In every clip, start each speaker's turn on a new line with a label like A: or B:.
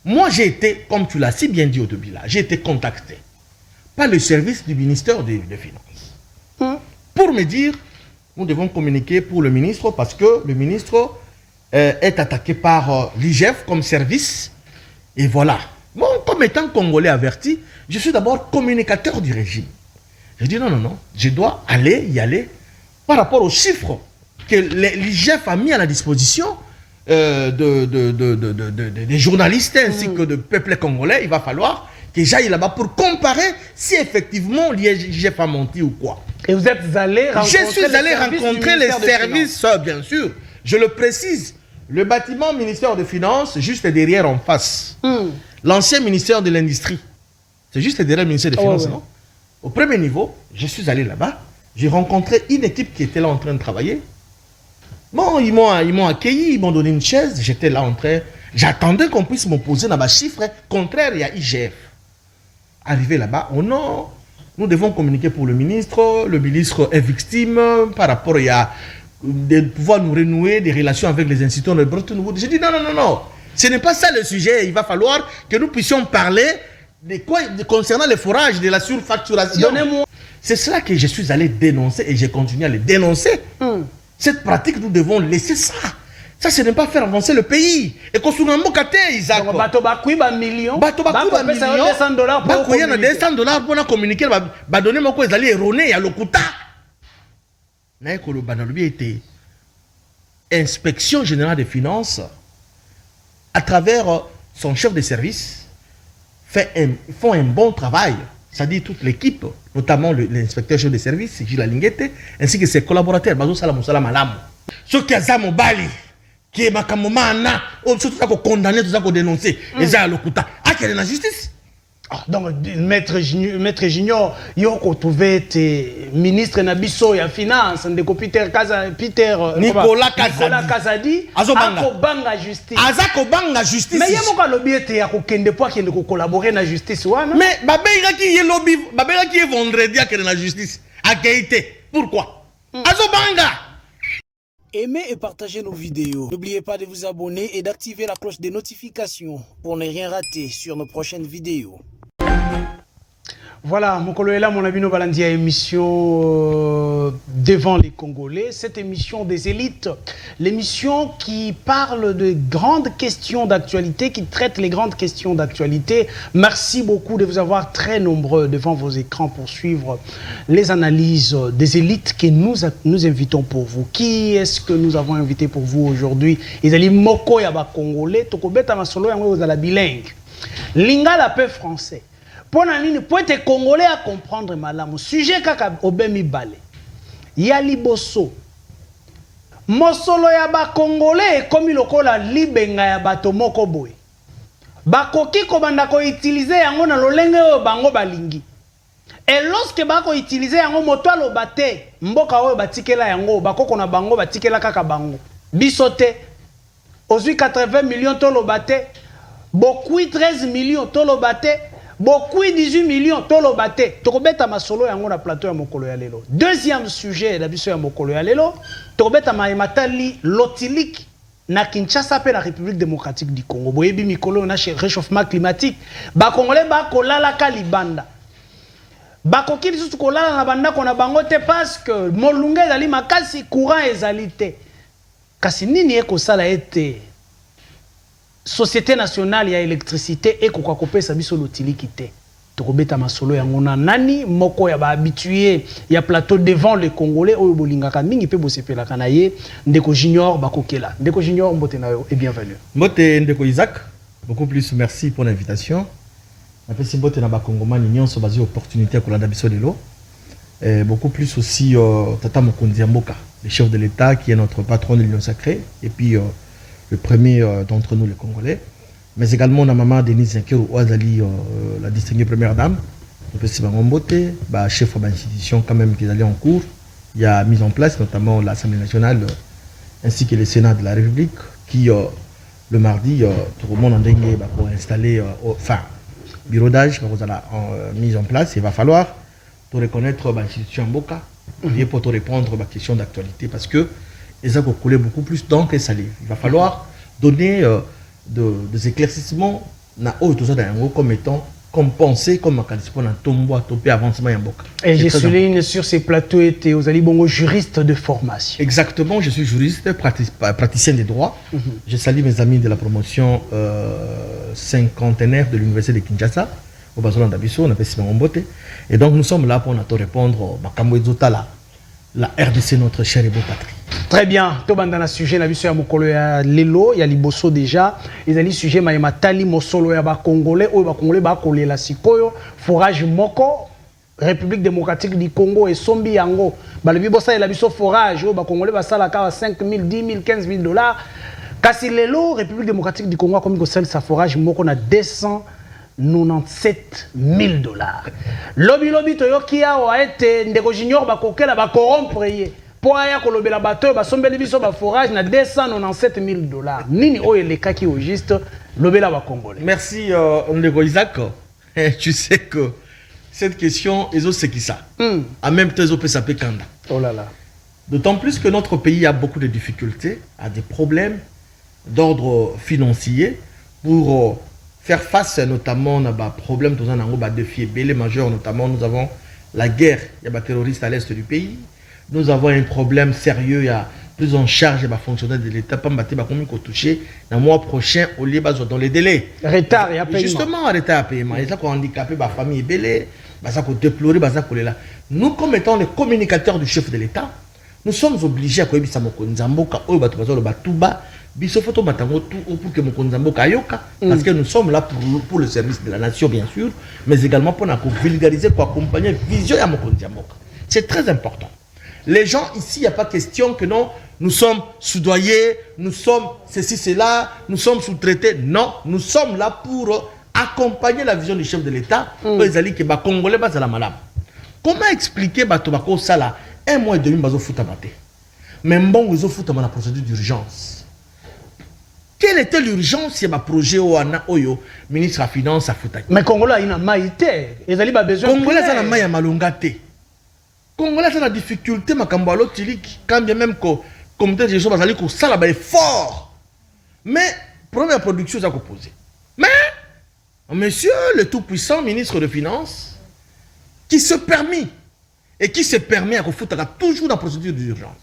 A: Moi, j'ai été, comme tu l'as si bien dit au début là, j'ai été contacté par le service du ministère des Finances pour me dire, nous devons communiquer pour le ministre parce que le ministre est attaqué par l'IGF comme service. Et voilà. Moi, comme étant Congolais averti, je suis d'abord communicateur du régime. Je dis non, non, non, je dois y aller par rapport aux chiffres que l'IGF a mis à la disposition des journalistes ainsi que de peuple congolais. Il va falloir que j'aille là-bas pour comparer si effectivement l'IGF a menti ou quoi.
B: Et vous êtes allé rencontrer
A: les services, bien sûr. Je le précise, le bâtiment ministère des Finances, juste derrière en face. L'ancien ministère de l'Industrie. C'est juste derrière le ministère des Finances, non? Au premier niveau, je suis allé là-bas. J'ai rencontré une équipe qui était là en train de travailler. Bon, ils m'ont accueilli, ils m'ont donné une chaise. J'étais là en train... J'attendais qu'on puisse m'opposer dans ma chiffre. Contraire, il y a IGF. Arrivé là-bas, oh non, nous devons communiquer pour le ministre. Le ministre est victime par rapport à de pouvoir nous renouer des relations avec les institutions de Bretton Woods. J'ai dit non, non, non, non. Ce n'est pas ça le sujet. Il va falloir que nous puissions parler de quoi concernant les forages, de la surfacturation.
B: Donnez-moi.
A: C'est cela que je suis allé dénoncer et j'ai continué à le dénoncer. Cette pratique, nous devons laisser ça. Ça, ce n'est pas faire avancer le pays. Et qu'on soit en Mokate, Isaac.
B: Bato bakui ba million.
A: Bato bakui ba million.
B: $200 pour communiquer.
A: $200 pour communiquer. Ba donner mon quoi, ils allaient erroner à l'Okuta. Naïkolo Banalobi était inspection générale des finances à travers son chef de service font un bon travail. C'est-à-dire toute l'équipe, notamment l'inspecteur chef de service, Gilles Alinguete, ainsi que ses collaborateurs, Bazo Salamou Salamalamu. Ceux qui ont Bali, qui est Makamomana, surtout ça qu'on condamne, tout ça qu'on dénonce, et ça à l'Okuta. Ah, quelle est la justice?
B: Donc, Maître Junior, il a retrouvé ministre Nabiso et Finance, Nicolas Kazadi, Azobanga justice.
A: Azakobanga justice.
B: Mais il y a beaucoup de lobby qui ont collaboré dans la justice.
A: Mais Babéira qui est lobby, Babéira qui est vendredi à la justice, à Gaïté. Pourquoi? Azobanga.
C: Aimez et partagez nos vidéos. N'oubliez pas de vous abonner et d'activer la cloche des notifications pour ne rien rater sur nos prochaines vidéos.
B: Voilà, mon collègue là, mon ami, nous allons dire émission devant les Congolais. Cette émission des élites, l'émission qui parle de grandes questions d'actualité, qui traite les grandes questions d'actualité. Merci beaucoup de vous avoir très nombreux devant vos écrans pour suivre les analyses des élites que nous invitons pour vous. Qui est-ce que nous avons invité pour vous aujourd'hui? Ils allaient moko yaba Congolais, tokobeta masolo yango aux ala bilingue. Lingala peu français. Pour être Congolais à comprendre malamu sujet kaka obemi balé yali boso mosolo ya ba Congolais comme lokola libenga ya bato moko boy bakoki ko banda ko utiliser yango na lolenge oyo bango balingi et lorsque bako utiliser yango moto alobate mboka oyo batikela yango bakoko na bango batikela kaka bango bisote ozui 80 millions tolobate beaucoup 13 millions tolobate beaucoup 18 millions tolo bate tokobeta masolo yango na plateau ya mokolo ya lelo. Deuxième sujet la biso ya mokolo ya lelo tokobeta matali lotilik na Kinshasa pe na République démocratique du Congo. Boyebi mikolo na réchauffement climatique ba congolais ba kolala kalibanda. Ba koki biso kolala na banda kona bango te parce que molunga ezali makasi courant ezali te. Kasi nini eko sala ete Société nationale ya électricité et koka kopesa biso lotilikité. Tokobeta masolo ya ngona nani moko ya ba habitué ya plateau devant les Congolais oyo bolingaka mingi pe bosepela kana ye ndeko Junior bakokela. Ndeko Junior mbote na yo et bienvenue.
A: Mbote ndeko Isaac, beaucoup plus merci pour l'invitation. Napesi mbote na ba Congomani nyonso bazi opportunité ko la biso lelo. Beaucoup plus aussi Tata Mokonzi Mboka, le chef de l'État qui est notre patron de l'Union sacrée et puis le premier d'entre nous, les Congolais, mais également la maman Denise Nkeru Ouazali, la distinguée première dame, le président Ngombote, chef de l'institution quand même qui est allé en cours. Il y a mis en place notamment l'Assemblée nationale ainsi que le Sénat de la République qui, le mardi, tout le monde en dengue pour installer, enfin, bureau d'âge, mis en place. Il va falloir te reconnaître l'institution Mboka pour te répondre à la question d'actualité parce que et ça coulé beaucoup plus d'encre et salé. Il va falloir donner des éclaircissements na haut tout ça comme étant compensé comme un tombeau à toper avancement yamboka.
B: Et je souligne sur ces plateaux était aux Ali Bongo juriste de formation.
A: Exactement, je suis juriste, praticien des droits. Je salue mes amis de la promotion cinquantenaire de l'université de Kinshasa, au Bazolan d'Abisso, on appelle Simon Mbote. Et donc nous sommes là pour nous répondre Makambo Ezotala, la RDC, notre chère et beau patrie.
B: Très bien. Tobanda na sujet na biso ya mokolo ya lelo ya liboso déjà. Ezali sujet mayema tali mosolo ya ba congolais oyo ba congolais ba kolela sikoyo forage moko République démocratique du Congo et sombi yango. Ba le bibosa ya biso forage oyo ba congolais ba sala ka 5 000, 10 000, 15 000 dollars. Kasi lelo République démocratique du Congo a comme ko sel sa forage moko na 297 000 dollars. Lobi toyoki awa ete ndeko junior ba kokela ba corrompre ye. Pour aya kolobela bateau ba sombeli biso ba forage na 297 000 dollars. Nini oyo lekaki au juste lobela ba congolais.
A: Merci Ndeko Isaac. Tu sais que cette question c'est qui ça. En même temps peut s'appeler Kanda.
B: Oh là là.
A: D'autant plus que notre pays a beaucoup de difficultés, a des problèmes d'ordre financier pour faire face notamment à des problèmes dans un défi majeur, notamment nous avons la guerre, il y a des terroristes à l'est du pays. Nous avons un problème sérieux, il y a plus en charge des fonctionnaires de l'État, pas touché. Le mois prochain, au lieu dans les délais.
B: Retard et à paiement.
A: Justement, retard à paiement. Et ça qu'on handicapé, ma famille est belle, ça qu'on déploré, ça qu'on est là. Nous, comme étant les communicateurs du chef de l'État, nous sommes obligés à quoi ça moko nzamboka, oyo batu bazalo batuba, biso photo matango tout pour que moko nzamboka yoka, parce que nous sommes là pour le service de la nation bien sûr, mais également pour vulgariser, pour accompagner la vision de moko nzamboka. C'est très important. Les gens ici, il n'y a pas question que non, nous sommes soudoyés, nous sommes ceci, cela, nous sommes sous-traités. Non, nous sommes là pour accompagner la vision du chef de l'État. Pour les alliés qui sont congolais, c'est la malade. Comment expliquer que ça là, 1 mois et demi, ils ont foutu mais bon, ils ont foutu la procédure d'urgence. Quelle était l'urgence il y a un projet au ministre de la Finance à foutu?
B: Mais Congolais, il y a maïté. Ils ont besoin de
A: Congolais, ça n'a pas malongate. Congolais, c'est la difficulté, ma Kambalo Tilik, quand bien même que le comité de gestion basali ko sala ba fort. Mais première production ça posé. Mais monsieur le tout-puissant ministre de Finances qui se permet à foutre toujours dans la procédure d'urgence.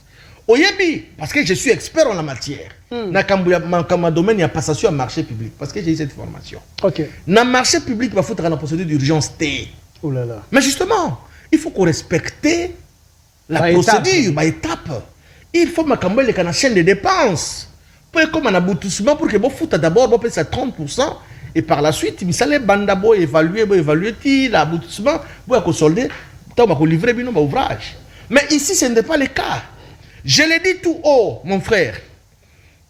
A: Oyebi, parce que je suis expert en la matière. Dans mon domaine, il y a passation à marché public parce que j'ai eu cette formation.
B: OK.
A: Dans le marché public, il va foutre dans la procédure d'urgence T.
B: Oh là là.
A: Mais justement, il faut qu'on respecte la procédure, par étape. Il faut que la chaîne de dépenses. Pour comme un aboutissement, pour que vous foutez d'abord, vous payez 30%, et par la suite, il faut bandabo évaluer l'aboutissement, pour solder, pour livrer bien ouvrage. Mais ici, ce n'est pas le cas. Je l'ai dit tout haut, mon frère.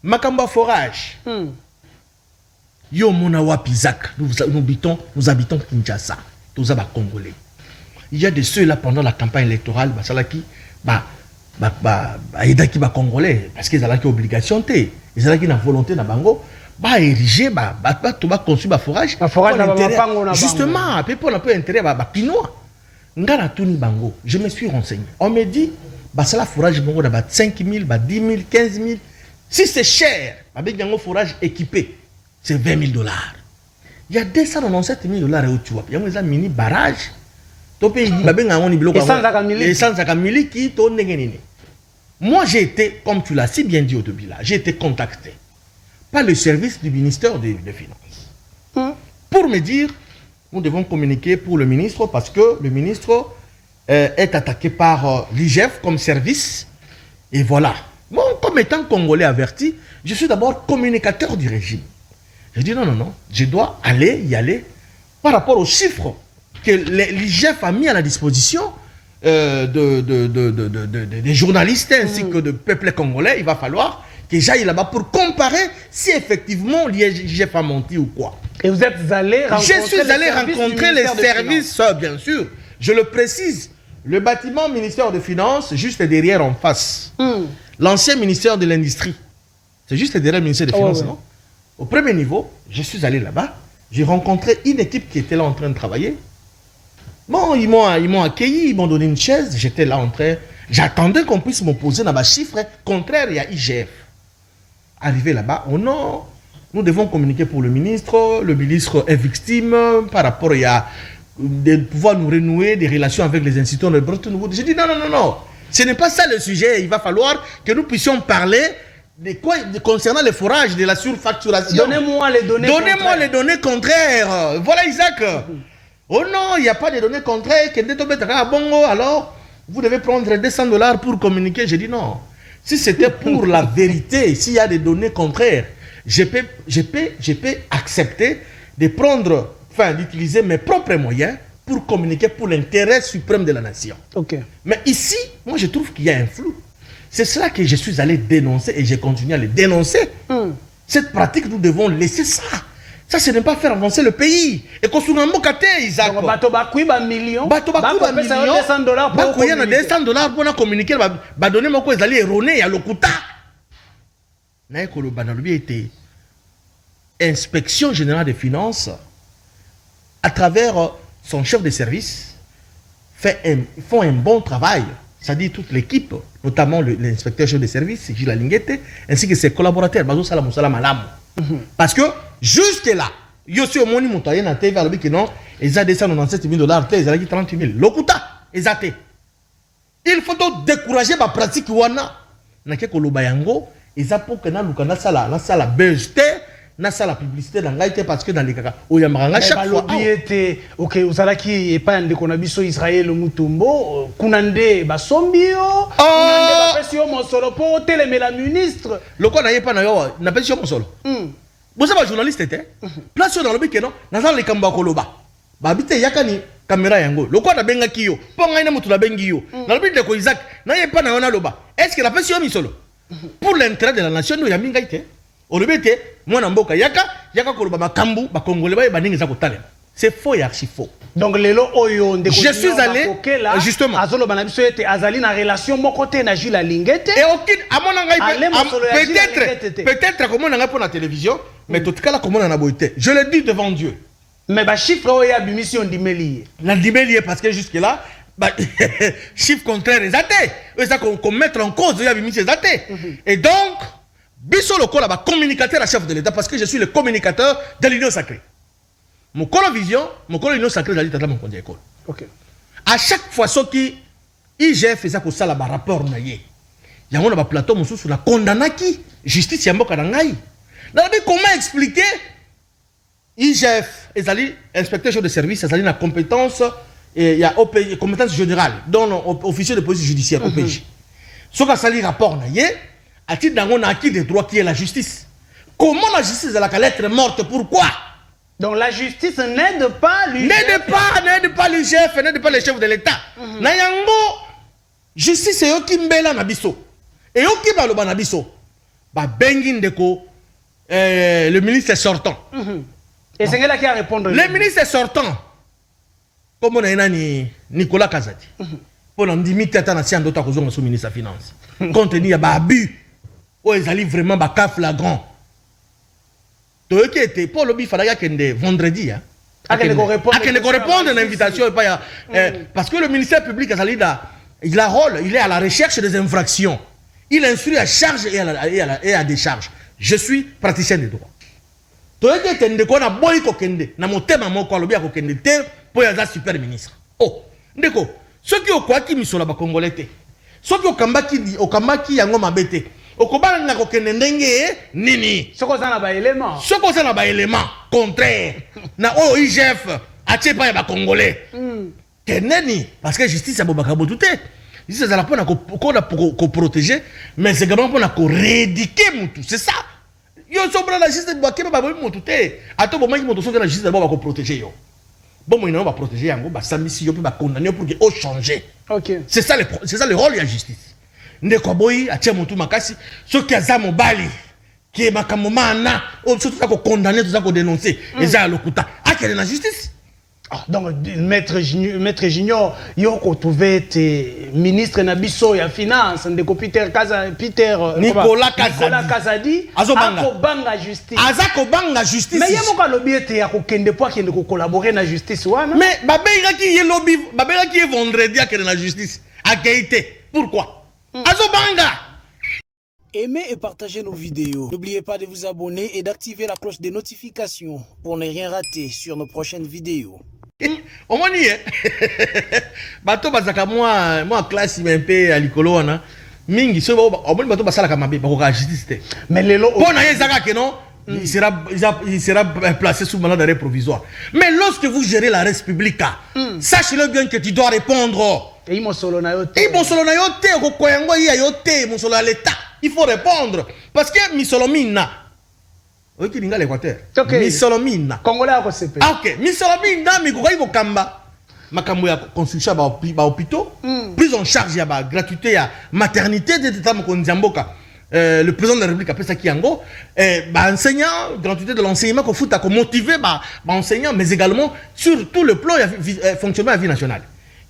A: Makamba forage. Yo mona wapizak, nous habitons Kinshasa, tous les Congolais. Il y a de ceux-là pendant la campagne électorale, aidaki ba Congolais, parce qu'ils ont une obligation, ils ont une volonté na bango, ériger, construire ba forage. Justement, pour un peu intérêt, Pinois. Ngana tuni bango, je me suis renseigné. On me dit, ça la forage bango da 5 000, 10 000, 15 000. Si c'est cher, avec un forage équipé, c'est 20 000 dollars. Il y a 297 000 dollars où tu vois. Il y a un mini barrage. Moi, j'ai été, comme tu l'as si bien dit au début là, j'ai été contacté par le service du ministère des Finances pour me dire, nous devons communiquer pour le ministre parce que le ministre est attaqué par l'IGF comme service. Et voilà. Moi, comme étant Congolais averti, je suis d'abord communicateur du régime. Je dis non, je dois y aller par rapport aux chiffres que l'IGF a mis à la disposition des journalistes ainsi que de peuple congolais. Il va falloir que j'aille là-bas pour comparer si effectivement l'IGF a menti ou quoi.
B: Et vous êtes allé
A: rencontrer les services, bien sûr. Je le précise, le bâtiment ministère des Finances, juste derrière en face. L'ancien ministère de l'Industrie. C'est juste derrière le ministère des Finances, non? Au premier niveau, je suis allé là-bas. J'ai rencontré une équipe qui était là en train de travailler. Bon, ils m'ont accueilli, ils m'ont donné une chaise. J'étais là en train... J'attendais qu'on puisse m'opposer dans ma chiffre. Contraire, il y a IGF. Arrivé là-bas, oh non, nous devons communiquer pour le ministre est victime par rapport à de pouvoir nous renouer des relations avec les institutions de Bretton Woods. J'ai dit non, ce n'est pas ça le sujet, il va falloir que nous puissions parler de quoi concernant les forages, de la surfacturation.
B: Donnez-moi les données
A: Donnez-moi les données contraires. Voilà Isaac. Oh non, il n'y a pas de données contraires. Alors, vous devez prendre $200 pour communiquer. J'ai dit non. Si c'était pour la vérité, s'il y a des données contraires, je peux accepter de prendre, d'utiliser mes propres moyens pour communiquer pour l'intérêt suprême de la nation.
B: Ok.
A: Mais ici, moi je trouve qu'il y a un flou. C'est cela que je suis allé dénoncer et j'ai continué à le dénoncer. Cette pratique, nous devons laisser ça. Ça, ce n'est pas faire avancer le pays. Et qu'on soit en mokate, Isaac.
B: Bato bakui ba million.
A: Bato bakui ba million.
B: $200 pour communiquer.
A: $200 pour communiquer. Ba donner mon quoi, ils allaient erroner à l'okuta. Naïe Kolo Banalobi était inspection générale des finances à travers son chef de service font un bon travail. C'est-à-dire toute l'équipe, notamment l'inspecteur chef de service, Gilles Alinguete, ainsi que ses collaborateurs, Bazo Salam Malam. Parce que jusque-là, il y a aussi au monde montagne na TV alors que non, ils ont $297 000, ils ont 30 000. Lokuta, ils ont. Il faut donc décourager la pratique wana. Na ke koloba yango, ils ont pour que na lukana sala BST, na sala publicité dans ngaite parce que dans les kaka oyamanga chaque fois.
B: Lobby était OK, uzalaki epa ndeko na biso Israël Mutombo, kunande basombio, kunande bapesio mosolo po telemela ministre.
A: Loko na yepa na yo na pesio mosolo. Vous savez, journaliste était place dans le but que non, dans les kamba koloba. Babite yakani caméra yango. Le quoi na benga kiyo. Ponga ina mutu na bengi yo. Dans le but de ko Isaac, na yepa na ona loba. Est-ce que la passion mi solo pour l'intérêt de la nation nous yaminga ite. O le bete moi na mboka yaka koloba makambu ba congolais ba ningi za kotale. C'est faux et archi faux.
B: Donc lelo oyo ndeko
A: je suis allé justement
B: azolo bana biso ete azali na relation moko te na Gilles Alinguete.
A: Et aucune amona ngai peut-être comme on a pour la télévision. Mais tout cas là comment on a boité. Je le dis devant Dieu.
B: Mais ba chiffre oya bimission dimeli.
A: La dimeli parce que jusque là chiffre contraire les athées. Ça qu'on mettre en cause ya bimission les athées. Et donc biso le là ba communicateur à chef de l'État parce que je suis le communicateur de l'Union sacrée. Mon colovision, mon colonial sacré d'aller tata mon conduit école.
B: OK.
A: À chaque fois ce qui IGF fait ça pour ça là ba rapport naie. Il y a un plateau monsieur sur la condamnaki justice yamboka nangai. Comment expliquer IGF, inspecteur chef de service, ils ont la compétence, il y a compétence générale, dont officier de police judiciaire, OPJ. Ce qui a un rapport, à titre d'un acquis des droits qui est la justice. Comment la justice est la lettre morte? Pourquoi?
B: Donc la justice n'aide pas l'IGF.
A: N'aide pas l'IGF, n'aide pas les chefs de l'État. Nayango, justice est qui mbela nabiso. Et qui baloba nabiso. Ba bengin deko. Le ministre est sortant.
B: Et c'est là qui a répondu.
A: Le ministre est sortant. Comme on a Nicolas Kazadi. Pour en limiter à la d'autres causes sous ministre des Finances. Compte tenu de l'abus. Où ils allaient vraiment baka flagrant. Donc qui était pour le bif fallait que vendredi.
B: À qu'elle
A: répondre à l'invitation. Parce que le ministère public il a rôle, il est à la recherche des infractions. Il instruit à charge et à décharge. Je suis praticien de droit. Tu es un boy kokende, na motema moko alobi kokende te pour être super ministre. Oh, ndeko, ceux qui ont quoi qui misola ba congolais te. Ceux qui au kambaki yango mabete. Okobana na kokende ndenge nini.
B: Ce qu'on a ba élément.
A: Ce qu'on a ba élément contraire. Na IGF atie pa ba congolais. Keneni parce que justice a bobaka botute. Justice a la pour protéger mais c'est également pour rééduquer mutu. C'est ça. Yo sobra la justice ba keba ba mutu te. Ato bo mangi mutu so la justice ba ko protéger yo. Bon moi non va protéger yango ba samisi yo ba condamner pour que au changer.
B: OK.
A: C'est ça le rôle de la justice. Ndeko boy atia mutu makasi ceux qui a mobali qui est makamomana au surtout ça ko condamner tout ça ko dénoncer et ça lokuta. A quelle la justice?
B: Donc, maître Junior, yo ko trouvé te ministre nabiso ya finance ndeko
A: Nicolas
B: Kazadi akobanga justice.
A: Azakobanga justice.
B: Mais yemo ka lobby te ya ko kende po akende ko collaborer na justice wana.
A: Mais babega ki ye lobby, babega ki vendredi akende na justice. Akaité. Pourquoi? Azobanga.
C: Aimez et partagez nos vidéos. N'oubliez pas de vous abonner et d'activer la cloche des notifications pour ne rien rater sur nos prochaines vidéos.
A: Au moins, bato bazaka moi classe un peu à l'école na mingi so au moins bato basala kamabe ba ko justice.
B: Mais lelo
A: bon na yezaka que non il sera placé sous mandat d'arrêt provisoire. Mais lorsque vous gérez la République, sachez-le bien que tu dois répondre.
B: Et mon solo na yote.
A: Et mon solo na yote ko koyango ya yote mon solo à l'état. Il faut répondre parce que misolomina. Oui, qui l'inga l'Équateur. Misolomina.
B: Congolais à quoi c'est
A: ah ok, misolomina mi ko ko kamba. Makambo ya construction ba hôpitaux, prise en charge ya ba gratuité ya maternité de l'état mokonziamboka. Le président de la République appelle ça Kiango, enseignant, gratuité de l'enseignement qu'on fout à motiver enseignant, mais également sur tout le plan fonctionnement de la vie nationale.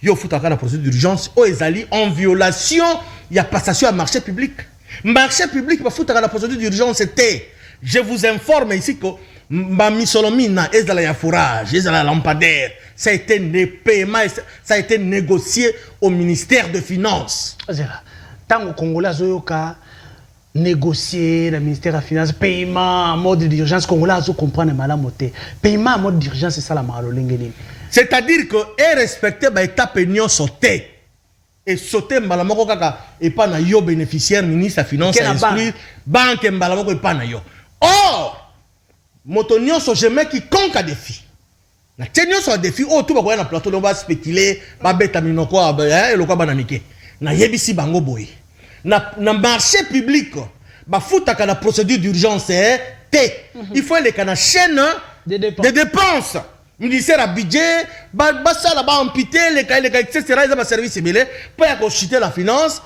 A: Il faut à la procédure d'urgence aux Ezali en violation, il y a passation à marché public. Marché public, il faut à la procédure d'urgence, c'était, je vous informe ici que Misolomina, Ezala ya fourrage, Ezala lampadaire, ça a été paiement, ça a été négocié au ministère de Finances.
B: Tant au Congolais, négocier le ministère de la Finance, paiement en mode d'urgence, Congolais, comprendre mal moté. Paiement en mode d'urgence, c'est ça la marolingeni.
A: C'est-à-dire que est respecté par étape union sauté et sauté mbalamoko kaka et pas na yo bénéficiaire ministre de la Finance à exclure banque mbalamoko et pas na yo. Or motonio so jamais quiconque a défi. Na tenio so défi oh tout ba na plateau on va spéculer ba beta minoko et le quoi banamike. Na yebisi bango boy. Na marché public, bah foutaka la procédure d'urgence il faut les canaux chaîne de dépenses. Ministère à budget, bah ça là-bas amputé les cas etc. Ils ont service mêlé pour acheter la finance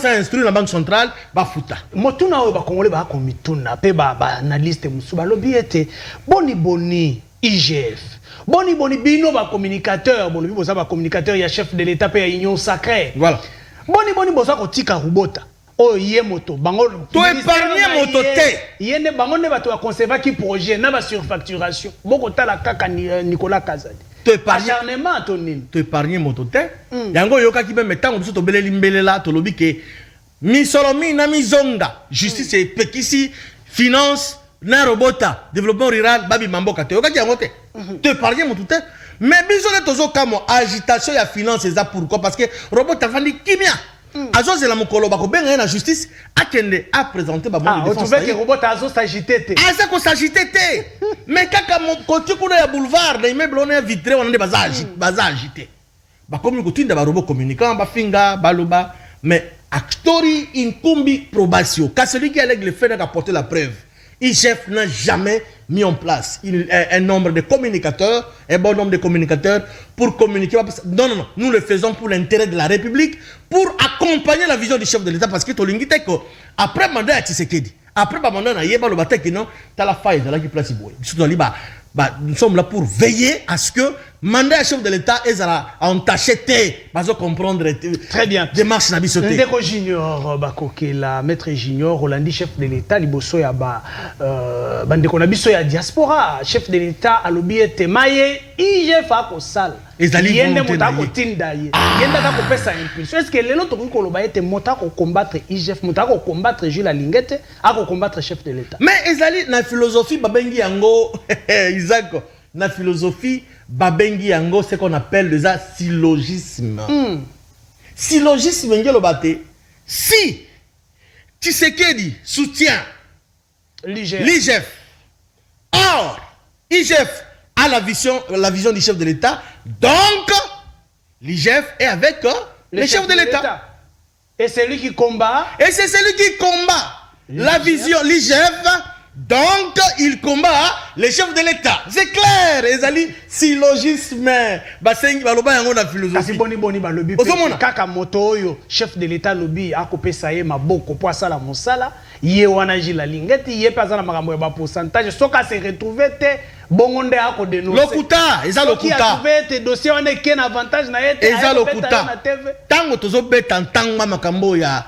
A: a instruit la banque centrale bah fouta.
B: Motuna ba congolais ba komituna pe ba analyste musuba lobiete boni IGF. Boni bino ba communicateur, boni boza ba communicateur ya chef de l'état pe ya union sacrée.
A: Voilà.
B: Boni boza ko tika rubota. Oh yé moto bango
A: to épargner moto té
B: yene bango ne bato conserver qui projet na ba surfacturation boko tala kaka Nicolas Kazadi
A: to épargner
B: acharnement tonine
A: to épargner moto té yango yoka ki même tango biso to beleli mbelela to lobi ke misolomi na mizonga justice et pekisi finance na robota développement rural babi mamboka te yoka ki yango te to épargner moto té mais biso le tozo kamo agitation ya finance eza pourquoi parce que robota fandi kimia Azo c'est la mokolo bako benga na justice akende a présenté ba bonne défense.
B: Ah, tu veux que robot azo s'agiter té.
A: Ah, ça ko s'agiter té. Mais kaka mon côté kuna ya boulevard, na immeuble on est vitré on est baza agité. Ba comme ko tinda ba robot communicant ba finga baloba mais actori incumbi probation. Car celui qui a le fait d'apporter la preuve. IGF n'a jamais mis en place un nombre de communicateurs, un bon nombre de communicateurs pour communiquer. Non, nous le faisons pour l'intérêt de la République, pour accompagner la vision du chef de l'État. Parce que après mandat à Tshisekedi, après mandat à Yeba le Batek, non, tu as la faille de la qui place Iboy. Nous sommes là pour veiller à ce que le mandat chef de l'État est à entacher, pour comprendre
B: très bien.
A: Démarche Nabisoté.
B: Ndeko Junior, la maître Junior, Rolandi, chef de l'État, Liboso ya Bandeko Nabiso ya diaspora, chef de l'État, Alobi et Maye, IGF a Kosal. Yende mota ko tinda ye. Yende ka ko pesa impulsion. Est-ce que les autres ko loba ete mota ko combattre IGF, mota ko combattre Jules Lingete, a ko combattre chef de l'État.
A: Mais ezali na philosophie babengi yango Isaac, na philosophie babengi yango ce qu'on appelle le syllogisme. Syllogisme ngelo bate. Si Tshisekedi soutient l'IGF. Or IGF a la vision du chef de l'État. Donc, l'IGF est avec le chef de l'État.
B: Et c'est lui qui combat.
A: Et c'est celui qui combat la vision, l'IGF. Donc, il combat le chef de l'État. C'est clair. Ezali, syllogisme. Basengi, baloba yango na philosophie.
B: Kasi boni balobi. Kaka moto yo, chef de l'État lobi, ako pesa ye maboko po asala mosala. Ye wana Jila Lingeti, ye pesa na makambo ya ba pourcentage. Soka se retrouver te. Bongonde ako dénoncer.
A: Lokuta, eza lokuta.
B: Qui a trouvé tes dossiers on est qu'un avantage na yete.
A: Eza lokuta. Tango tozo beta ntangma makambo ya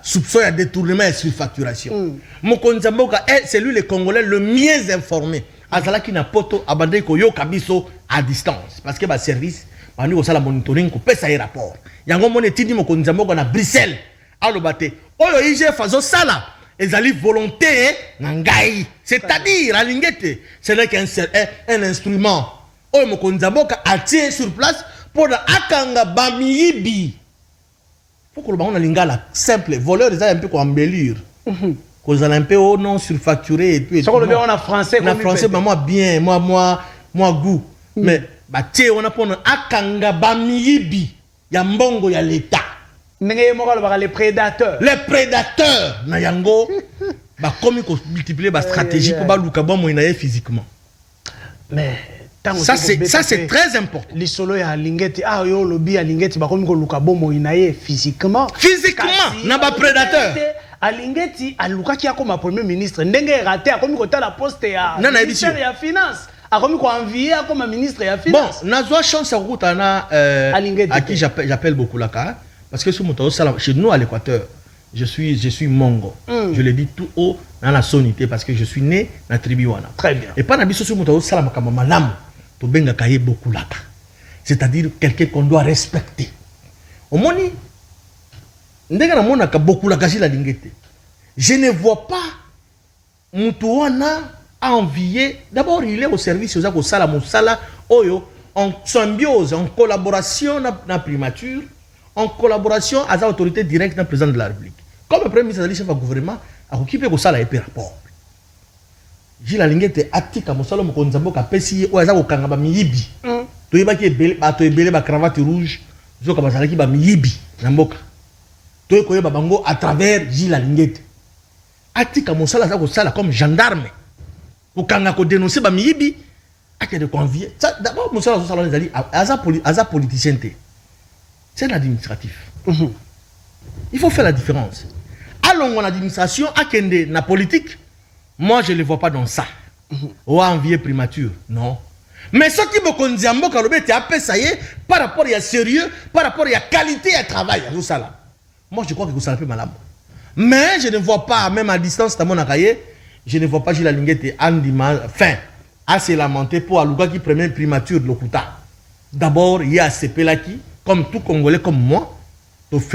A: soupçon ya détournement et surfacturation. Mokonzi Mboka c'est lui le Congolais le mieux informé. Azalaki na poto abandé ko yo kabiso à distance parce que ba service bani ko sala monitoring ko pesa rapport. Yango mone tindi Mokonzi Mboka na Bruxelles. Alobate oyo IGF azo sala ezali volonté ngai, c'est-à-dire alingete ce n'est qu'un instrument oyo mokonzi mboka atie sur place pour akanga bamiyibi. Faut que le baron lingala simple voleur ils un peu quoi embellir cause un peu non surfacturé et puis
B: ça on a français
A: na français moi bien moi goût mais bah tie on a pour akanga bamiyibi ya mbongo ya l'état
B: les prédateurs
A: na yango bah comme ko multiplier ba stratégie pour ba luka bon moyen physiquement
B: mais
A: ça c'est très important.
B: Les solo ya lingeti yo lobby ya lingeti ba komi ko luka bomo inaye physiquement
A: na ba prédateur
B: alingeti aluka ki akoma premier ministre ndenge raté akomi ko tala poste ya ministère ya finance akomi ko envier akoma ministre ya finance
A: bon nazwa chance route na à qui j'appelle beaucoup la ka parce que chez nous à l'Équateur je suis mongo. Je le dis tout haut dans la sonité parce que je suis né dans la tribu wana.
B: Très bien.
A: Et pas na biso sur moto sala makama malamu. To benga kaye beaucoup là. C'est-à-dire quelqu'un qu'on doit respecter. Au moni ndenge na mona ka beaucoup la kasi la lingete. Je ne vois pas mutu wana envier. D'abord il est au service aux ko sala musala oyo en symbiose, en collaboration na primature, en collaboration avec l'autorité directe du président de la République. Comme le premier ministre de chef du gouvernement, a occupé pour ça la rapport. Gilles Alingete atika mosalo mokonzi mboka pesi o aza ko kanga ba miyibi. To yebaki ebele ba cravate rouge, zo ka bazalaki ba miyibi na mboka. To ko yeba bango à travers Gilles Alingete. Atika mosala za ko sala comme gendarme. Ko kanga ko dénoncer ba miyibi, a de convier. Ça d'abord mosala zo sala ezali aza politicien té. C'est l'administratif. Il faut faire la différence. Allons en administration, à Kende, na politique, moi je ne le vois pas dans ça. Ou à envier primature, non. Mais ce qui me conduit à moi, ça y est, par rapport à sérieux, par rapport à qualité à travail, moi je crois que vous savez un peu malade. Mais je ne vois pas, même à distance, dans mon akaye, je ne vois pas Gilles Alingete fin, à se lamenter pour Alouga qui prenait primature de l'Okuta. D'abord, il y a CP là qui, comme tout Congolais comme moi,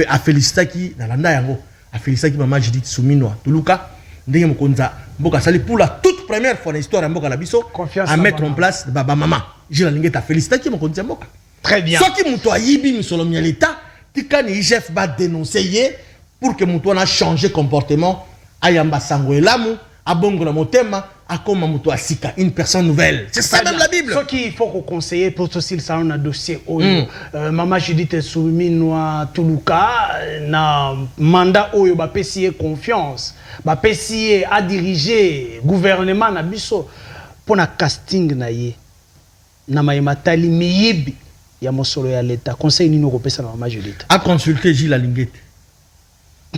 A: à féliciter qui dans l'anda yango, à féliciter qui maman Judith Souminoa, Tuluka, ndenge mokonza mboka sali pour la toute première fois dans l'histoire de mboka la biso à mettre en place baba maman. Gilles Alingete à féliciter qui mokonza mboka.
B: Très bien.
A: Ce qui muto ayibi misolomia l'état, tikani IGF va dénoncer pour que muto na changer comportement, ayamba sango elamu, abongo na motema. Une personne nouvelle. C'est ça même la Bible.
B: Ce qu'il faut qu'on conseille pour aussi le salon un dossier. Maman Judith Souminoa Tuluka na mandat oyo ba PCA confiance. Ba PCA a dirigé gouvernement na biso pour na casting na ye. Na mayematali miyibi ya mosolo ya l'état. Conseil nino ko pesa na Maman Judith.
A: A consulter Gilles Alingete.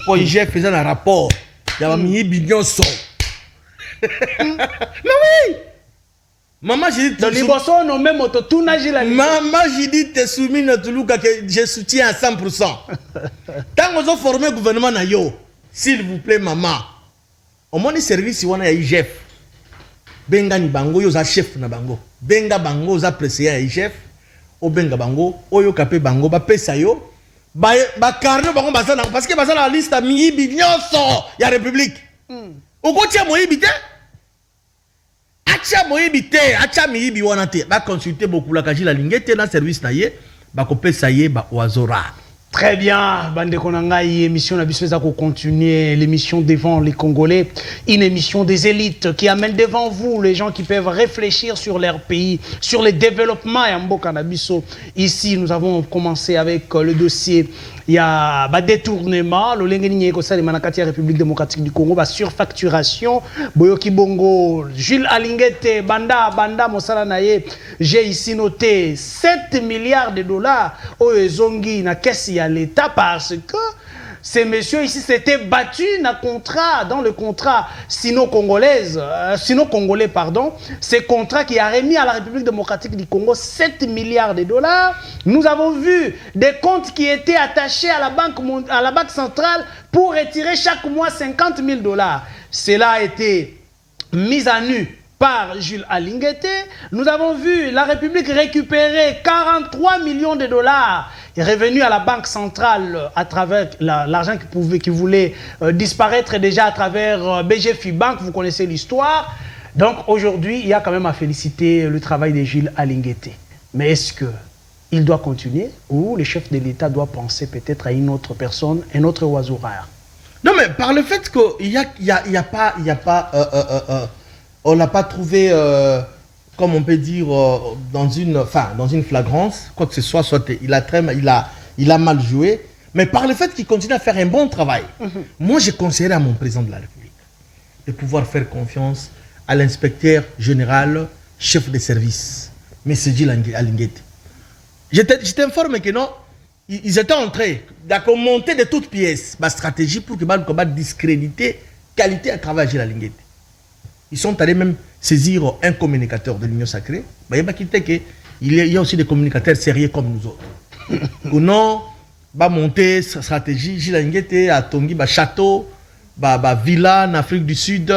A: Pour IGF faisant un rapport. Ya miyibi nyonso. Mais oui! Maman, j'ai dit. Maman, j'ai dit, t'es soumis à Toulouka que je soutiens à 100%. Tant qu'on a formé le gouvernement, s'il vous plaît, maman, au moins, les services, il y a IGF. Benga ni bango, il y a chef na bango. Benga bango, il y a président IGF. O benga bango, oyo kapé bango, ba pesa yo. Ba carnet bango, parce que basa la liste à miyibi nyonso, il y a République. Okotia moyibi te acha moyibi te acha miyibi wana te ba consulter beaucoup la Gilles Alingete na service na ye ba kopesa ye ba oazora.
B: Très bien, bande konangai, émission na biso za ko continuer l'émission devant les Congolais, une émission des élites qui amène devant vous les gens qui peuvent réfléchir sur leur pays, sur les développements ya mboka na biso. Ici, nous avons commencé avec le dossier il y a détournement, le lengeni ko sali manakati République démocratique du Congo, surfacturation, boyoki bongo, Jules Alingete, banda mosala naye, j'ai ici noté 7 milliards de dollars au zongi na caisse à l'État parce que ces messieurs ici s'étaient battus dans le contrat sino-congolais, pardon, ces contrats qui a remis à la République démocratique du Congo 7 milliards de dollars. Nous avons vu des comptes qui étaient attachés à la banque centrale pour retirer chaque mois 50 000 dollars. Cela a été mis à nu par Jules Alingete. Nous avons vu la République récupérer 43 millions de dollars. est revenu à la Banque centrale à travers l'argent qui voulait disparaître déjà à travers BG Fibank, vous connaissez l'histoire. Donc aujourd'hui, il y a quand même à féliciter le travail de Jules Alinguete. Mais est-ce qu'il doit continuer ou le chef de l'État doit penser peut-être à une autre personne, un autre oiseau rare?
A: Non, mais par le fait qu'il on n'a pas trouvé, comme on peut dire, dans une flagrance, quoi que ce soit, il a mal joué, mais par le fait qu'il continue à faire un bon travail, moi j'ai conseillé à mon président de la République de pouvoir faire confiance à l'inspecteur général, chef de service, M. Jules Alinguete. Je t'informe que non, ils étaient en train de monter de toutes pièces ma stratégie pour que le combat discréditer qualité à travail de Jules Alinguete. Ils sont allés même saisir un communicateur de l'Union Sacrée. Il y a aussi des communicateurs sérieux comme nous autres. Ou non, monter sa stratégie, Jules Alinguete a tongi château, villa en Afrique du Sud,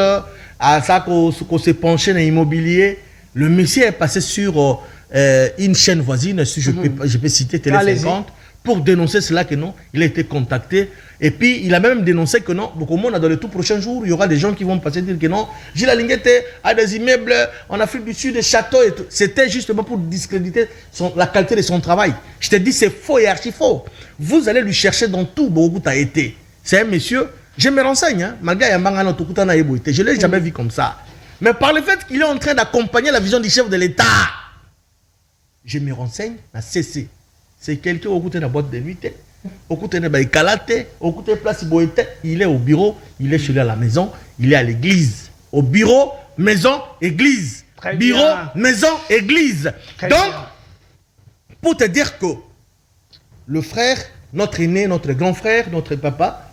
A: à ça qu'on s'est penché dans l'immobilier. Le monsieur est passé sur une chaîne voisine, si je peux citer Télé 50, pour dénoncer cela que non, il a été contacté. Et puis, il a même dénoncé que non, beaucoup de monde, dans les tout prochains jours, il y aura des gens qui vont passer dire que non, Jules Alinguete a des immeubles en Afrique du Sud, des châteaux et tout. C'était justement pour discréditer la qualité de son travail. Je te dis, c'est faux et archi faux. Vous allez lui chercher dans tout, beaucoup a été. C'est un monsieur, je me renseigne, hein, malgré Yambanga Tokuta Eboite, je ne l'ai jamais vu comme ça. Mais par le fait qu'il est en train d'accompagner la vision du chef de l'État, je me renseigne à CC. C'est quelqu'un au côté de la boîte de nuit, au côté de la calate, au côté de la place Boété. Il est au bureau, il est chez lui à la maison, il est à l'église. Au bureau, maison, église.
B: Très
A: bureau,
B: bien.
A: maison, église.
B: Très
A: Donc,
B: bien.
A: pour te dire que le frère, notre aîné, notre grand frère, notre papa,